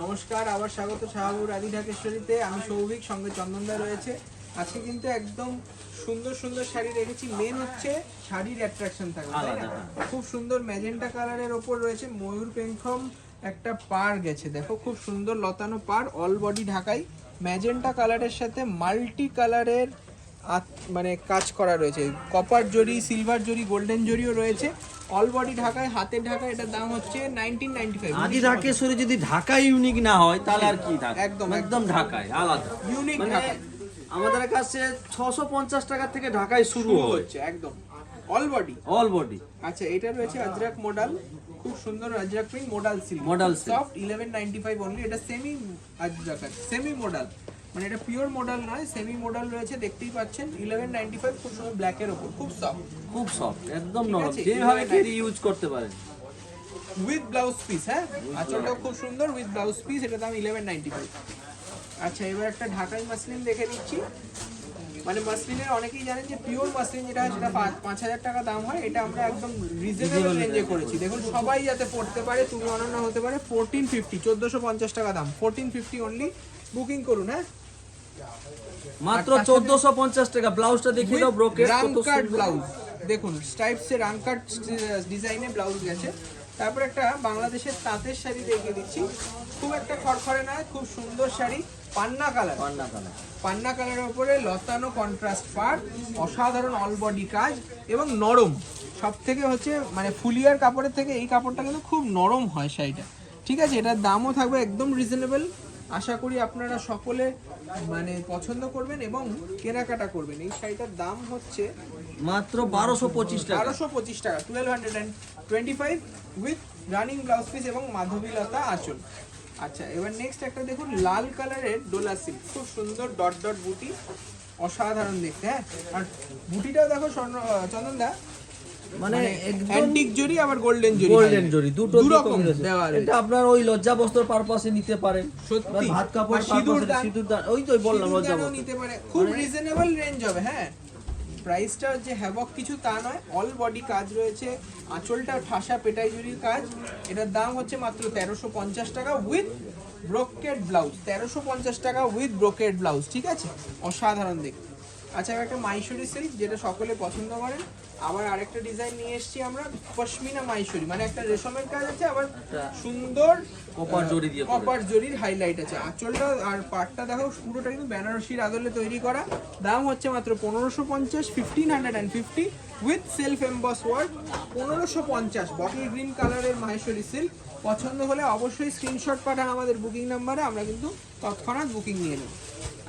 নমস্কার, আবার স্বাগত শাহাবুর আদি ঢাকেশ্বরীতে। আমি সৌভিক, সঙ্গে চন্দনদা রয়েছে। আজকে কিন্তু একদম সুন্দর সুন্দর শাড়ি রেখেছি। মেন হচ্ছে শাড়ির অ্যাট্রাকশন থাকবে, তাই না? খুব সুন্দর ম্যাজেন্টা কালারের ওপর রয়েছে ময়ূর পেঙ্খম একটা পাড় গেছে, দেখো খুব সুন্দর লতানো পাড়, অল বডি ঢাকাই ম্যাজেন্টা কালারের সাথে মাল্টি কালারের মানে কাজ করা রয়েছে। কপার জরি, সিলভার জরি, গোল্ডেন জরিও রয়েছে। অল বডি ঢাকায়, হাতের ঢাকায়। এটার দাম হচ্ছে 1995। আদি ঢাকেশ্বরী যদি ঢাকা ইউনিক না হয় তাহলে আর কি ঢাকা, একদম একদম ঢাকায় আলাদা ইউনিক মানে ঢাকা। আমাদের কাছে 650 টাকা থেকে ঢাকায় শুরু হচ্ছে একদম অল বডি। All body. আচ্ছা, এটা রয়েছে আজরাক মডেল, খুব সুন্দর Ajrak print model silk, model soft 1195 only. এটা সেমি আজরাক, সেমি মডেল, মানে এটা পিওর মডেল নয়, সেমি মডেল রয়েছে, দেখতেই পাচ্ছেন 1195। খুব সুন্দর ব্ল্যাকের উপর, খুব সফট, খুব সফট, একদম নরম, আছে, যেভাবে ক্যারি ইউজ করতে পারেন। With blouse piece. হ্যাঁ, আঁচলটাও খুব সুন্দর উইথ ব্লাউজ পিস। এটা দাম 1195। আচ্ছা, এবার একটা ঢাকাই মাসলিন দেখে নিচ্ছি। মানে মাসলিনের অনেকেই জানেন যে পিওর মাসলিন যেটা হয় সেটা 5000 টাকা দাম হয়। এটা আমরা একদম রিজনেবল রেঞ্জে করেছি। দেখুন, সবাই যাতে পড়তে পারে, তুমি অনন্য হতে পারে। 1450, 1450 টাকা দাম, 1450 অনলি। বুকিং করুন। হ্যাঁ, মাত্র 1450 টাকা। ব্লাউজটা দেখিয়ে দাও, ব্রোকেট রাং কত কাট সুন্দর। ব্লাউজ, দেখুন স্ট্রাইপসে রাং কাট ডিজাইনে ব্লাউজ গেছে। তারপর একটা বাংলাদেশের তাঁতের শাড়ি দেখিয়ে দিচ্ছি। খুব একটা খড়খড়ে নয়, খুব সুন্দর শাড়ি, পান্না কালার। পান্না কালার, পান্না কালারের উপরে লতানো কন্ট্রাস্ট পাড়, অসাধারণ অল বডি কাজ এবং নরম। সব থেকে হচ্ছে মানে ফুলিয়ার কাপড়ের থেকে এই কাপড়টা কিন্তু খুব নরম হয় শাড়িটা। ঠিক আছে, এটার দামও থাকবে একদম রিজনেবল। আশা করি আপনারা সকলে মানে পছন্দ করবেন এবং কেনাকাটা করবেন। এই শাড়িটার দাম হচ্ছে মাত্র 1225 টাকা। 1225 টাকা, 1225 উইথ রানিং ব্লাউজ পিস এবং মাধবীলতা আঁচল। আচ্ছা, এবার নেক্সট একটা দেখুন, লাল কালারের ডোলা সিল্ক, খুব সুন্দর ডট ডট বুটি, অসাধারণ দেখতে। হ্যাঁ, আর বুটিটাও দেখো চন্দনদা, মানে একদম অ্যান্টিক জরি আবার গোল্ডেন জরি, গোল্ডেন জরি দুটো রকম দেওয়া রয়েছে। এটা আপনার ওই লজ্জা বস্ত্র পারপাসে নিতে পারেন, সত্যি, ভাত কাপড় সিঁদুরদান, সিঁদুরদান, ওই তো বললাম লজ্জা বস্ত্র নিতে পারে। খুব রিজনেবল রেঞ্জ হবে। হ্যাঁ, প্রাইসটা যে হ্যাভক কিছু তা নয়, অল বডি কাজ রয়েছে, আঁচলটা ঠাসা পেটাই জরির কাজ। এটার দাম হচ্ছে মাত্র 1350 টাকা উইথ ব্রোকেড ব্লাউজ। 1350 টাকা উইথ ব্রোকেড ব্লাউজ। ঠিক আছে, অসাধারণ দেখতে। আচ্ছা, একটা মাইশরি সিল্ক, যেটা সকলে পছন্দ করেন। আবার আরেকটা ডিজাইন নিয়ে এসেছি আমরা, পশমিনা মাইশরি, মানে একটা রেশমের কাজ আছে, আবার সুন্দর কপার জরি দিয়ে কপার জরির হাইলাইট আছে। আঁচলটা আর পাটটা দেখো পুরোটা কিন্তু বেনারসির আদলে তৈরি করা। দাম হচ্ছে মাত্র 1550, 1550 with self emboss work. 1550, bottle green কালারের মাহেশ্বরী সিল্ক। পছন্দ হলে অবশ্যই স্ক্রিনশট পাঠান আমাদের বুকিং নাম্বারে, আমরা কিন্তু তৎক্ষণাৎ বুকিং নিয়ে নেব।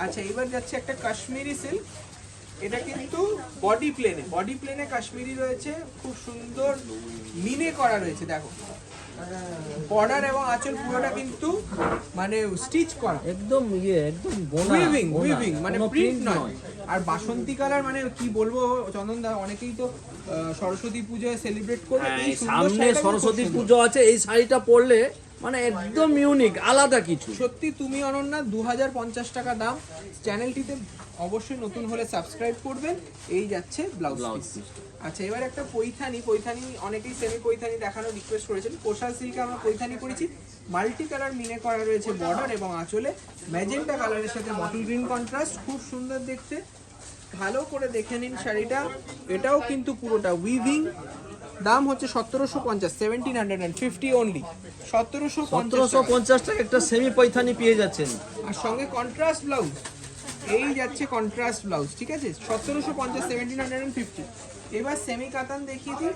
আচ্ছা, এবার যাচ্ছে একটা কাশ্মীরি সিল্ক। এটা কিন্তু বডি প্লেনে কাশ্মীরি রয়েছে, খুব সুন্দর মিনে করা রয়েছে। দেখো বর্ডার এবং আঁচল পুরোটা কিন্তু মানে স্টিচ করা, একদম একদম উইভিং, মানে প্রিন্ট নয়। আর বাসন্তী কালার, মানে কি বলবো চন্দনদা, অনেকেই তো সরস্বতী পুজোয় সেলিব্রেট করবে। এই সুন্দর সামনে সরস্বতী পুজো আছে, এই শাড়িটা পরলে মানে একদম ইউনিক, আলাদা কিছু। সত্যি তুমি অনন্যা, 2050 টাকা দাম। চ্যানেলটিতে অবশ্যই নতুন হলে সাবস্ক্রাইব করবেন। এই যাচ্ছে ব্লাউজ পিস। আচ্ছা, এবার একটা পৈথানি অনেকেই সেমি পৈথানি দেখানোর রিকোয়েস্ট করেছেন। কোষা সিল্কে আমরা পৈথানি করেছি, মাল্টি কালার মিনে করা রয়েছে বর্ডার এবং আঁচলে, ম্যাজেন্টা কালারের সাথে বটল গ্রিন কন্ট্রাস্ট, খুব সুন্দর দেখতে। ভালো করে দেখে নিন শাড়িটা, এটাও কিন্তু পুরোটা উইভিং। দাম হচ্ছে 1750, 1750 অনলি, 1750 টাকা একটা সেমি পৈথানি পেয়ে যাচ্ছেন। আর সঙ্গে কন্ট্রাস্ট ব্লাউজ। এই যাচ্ছে কন্ট্রাস্ট ব্লাউজ। ঠিক আছে, 1750, 1750। এবার সেমি কাতান দেখিয়ে দিই,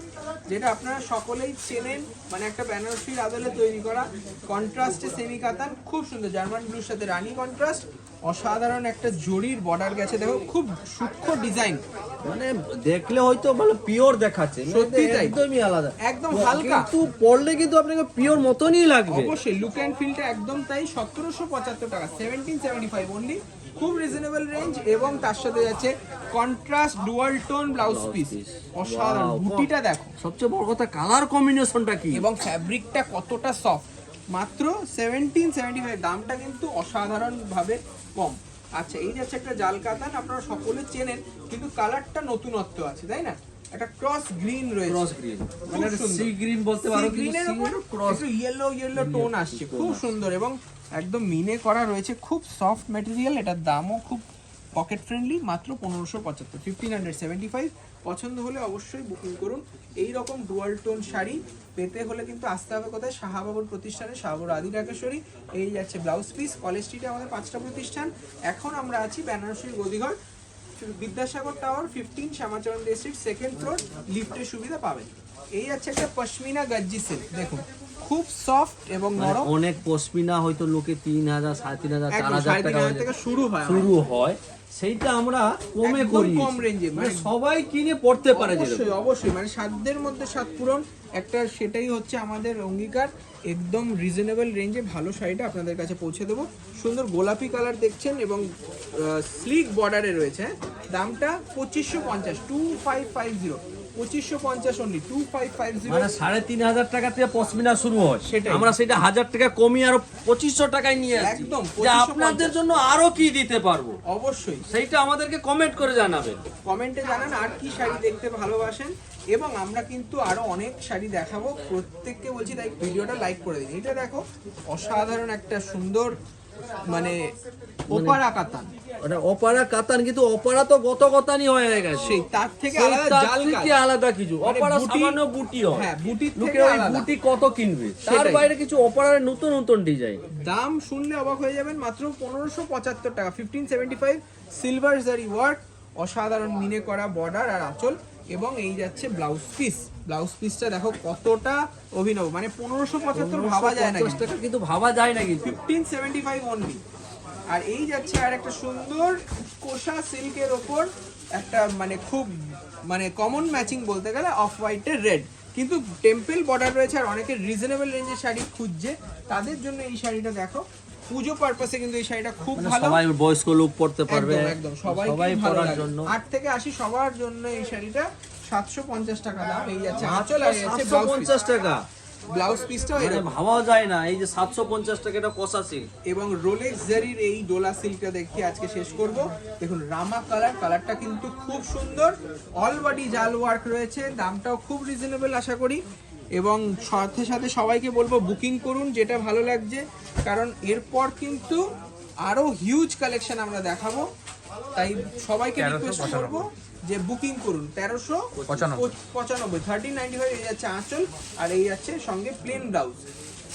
যেটা আপনারা সকলেই চেনেন, মানে একটা বেনারসির আদলে তৈরি করা কন্ট্রাস্টে সেমি কাতান, খুব সুন্দর জার্মান ব্লুর সাথে রানী কন্ট্রাস্ট। অসাধারণ একটা জরির বর্ডার গেছে, দেখো খুব সূক্ষ্ম ডিজাইন, মানে দেখলে হয়তো ভালো পিওর দেখাচ্ছে, সত্যি তাই, একদমই আলাদা, একদম হালকা, কিন্তু পরলে কিন্তু আপনাকে পিওর মতনই লাগবে। অবশ্যই লুক অ্যান্ড ফিলটা একদম তাই। 1775 টাকা, 1775 অনলি, খুব রিজনেবল রেঞ্জ। এবং তার সাথে যাচ্ছে contrast dual tone blouse piece, অসাধারণ। বুটিটা দেখো, সবচেয়ে বড় কথা কালার কম্বিনেশনটা কি, এবং ফ্যাব্রিকটা কতটা সফট। মাত্র 1775, দামটা কিন্তু অসাধারণ ভাবে কম। আচ্ছা, এই যাচ্ছে একটা জাল কাতান, আপনারা সকলে চেনেন, কিন্তু কালারটা নতুনত্ব আছে, তাই না? একটা ক্রস গ্রিন রয়েছে, ক্রস গ্রিন মানে সি গ্রিন বলতে পারো, গ্রিনের উপর ক্রস একটু ইয়েলো টোন আসছে, খুব সুন্দর এবং একদম মিনে করা রয়েছে, খুব সফট ম্যাটেরিয়াল। এটার দামও খুব পকেট ফ্রেন্ডলি, মাত্র 1575, 1575। পছন্দ হলে অবশ্যই বুকিং করুন। এই রকম ডুয়াল টোন শাড়ি পেতে হলে কিন্তু আসতে হবে কোথায়? শাহবাবুর প্রতিষ্ঠানে, শাহবাবুর আদি ঢাকেশ্বরী। এই যাচ্ছে ব্লাউজ পিস। কলেজ স্ট্রিটে আমাদের 5টা প্রতিষ্ঠান। এখন আমরা আছি বেনারসির গদিঘর, বিদ্যাসাগর টাওয়ার 15, শ্যামাচরণ দে স্ট্রিট, 2nd ফ্লোর, লিফটের সুবিধা পাবেন। এই আছে একটা পশমিনা গজ্জি সিল্ক, দেখুন খুব সফট এবং নরম। অনেক পশমিনা হয়তো লোকে 3000, 3500, 4000 টাকা থেকে শুরু হয়, সেইটা আমরা কমে করি, কম রেঞ্জে, মানে সবাই কিনে পড়তে পারে। অবশ্যই মানে সাধ্যের মধ্যে সাত পূরণ একটা, সেটাই হচ্ছে আমাদের অঙ্গীকার। একদম রিজনেবল রেঞ্জে ভালো শাড়িটা আপনাদের কাছে পৌঁছে দেবো। সুন্দর গোলাপি কালার দেখছেন এবং স্লিক বর্ডারে রয়েছে। দামটা 2550, 2550, 2550 অনলি, 2550। মানে 3500 টাকা থেকে পশমিনা শুরু হয়, সেটাই আমরা সেটা 1000 টাকা কমিয়ে আরো 2500 টাকায় নিয়ে আসি। একদম যে আপনাদের জন্য আরো কি দিতে পারবো, অবশ্যই সেইটা আমাদেরকে কমেন্ট করে জানাবেন। কমেন্টে জানান আর কি শাড়ি দেখতে ভালোবাসেন, এবং আমরা কিন্তু আরো অনেক শাড়ি দেখাবো। প্রত্যেককে বলছি তাই ভিডিওটা লাইক করে দিন। এটা দেখো অসাধারণ একটা সুন্দর মানে ওপারা কাতান, ওটা অপারা কাতান, কিন্তু অপারা তো গত গতানি হয়ে গেছে, সেই তার থেকে সেই আলাদা তার জাল থেকে কাজ। আলাদা কিছু। মানে অপারা বুটি- সামান্য বুটি হয়, হ্যাঁ বুটির লোকে থেকে ওই আলাদা। বুটি কত কিনবে, তার সেটাই। বাইরে কিছু অপারার নতুন নতুন ডিজাইন। দাম শুনলে অবাক হয়ে যাবেন, মাত্র 1575 টাকা, 1575। সিলভার জারি ওয়ার্ক, অসাধারণ মিনে করা বর্ডার আর আঁচল, এবং এই যাচ্ছে ব্লাউজ পিস। ব্লাউজ পিসটা দেখো কতটা অভিনব, মানে 1575 ভাবা যায় না, 1550 টাকা কিন্তু ভাবা যায় না কিন্তু। 1575 অনলি। আর এই যাচ্ছে আর একটা সুন্দর কোষা সিল্কের ওপর একটা মানে খুব মানে কমন ম্যাচিং বলতে গেলে, অফ হোয়াইটের রেড, কিন্তু টেম্পল বর্ডার রয়েছে। আর অনেকে রিজনেবল রেঞ্জের শাড়ি খুঁজছে, তাদের জন্য এই শাড়িটা দেখো। পুজো পারপাসে কিন্তু এই শাড়িটা খুব মানে ভালো, সবাই বয়স্ক লোক পড়তে পারবে, একদম একদম সবাই পরার জন্য। 8 থেকে 80 সবার জন্য এই শাড়িটা 750 টাকা দাম। এই যাচ্ছে আঁচল আর এই যাচ্ছে ব্লাউজ পিস। 750 টাকা, ব্লাউজ পিসটাও মানে এরকম। ভাবাও যায় না এই যে 750 টাকা এটা কষা সিল্ক। এবং রোলেক্স জারির এই ডোলা সিল্কটা দেখিয়ে আজকে শেষ করব। দেখুন রামা কালার, কালারটা কিন্তু খুব সুন্দর, অল বডি জাল ওয়ার্ক রয়েছে, দামটাও খুব রিজনেবল আশা করি। এবং সাথে সাথে সবাইকে বলবো বুকিং করুন যেটা ভালো লাগছে, কারণ এরপর কিন্তু আরো হিউজ কালেকশন আমরা দেখাবো। তাই সবাইকে রিকোয়েস্ট করবো যে বুকিং করুন। 1395, 1395 এই যাচ্ছে আঁচল, আর এই যাচ্ছে সঙ্গে প্লেন ব্লাউজ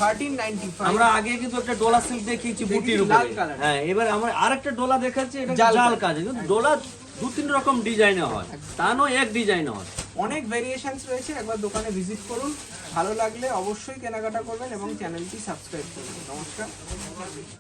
1395। আমরা আগে কিন্তু একটা ডোলা সিল্ক দেখিয়েছি বুটির উপরে, লাল কালার। হ্যাঁ এবার আমরা আরেকটা ডোলা দেখাচ্ছি, এটা জাল জাল কাজ। কিন্তু ডোলা 2-3 রকম ডিজাইনে হয়, তা নয় এক ডিজাইনে হয়। অনেক ভেরিয়েশনস রয়েছে, একবার দোকানে ভিজিট করুন, ভালো লাগলে অবশ্যই কেনাকাটা করবেন এবং চ্যানেলটি সাবস্ক্রাইব করবেন। নমস্কার।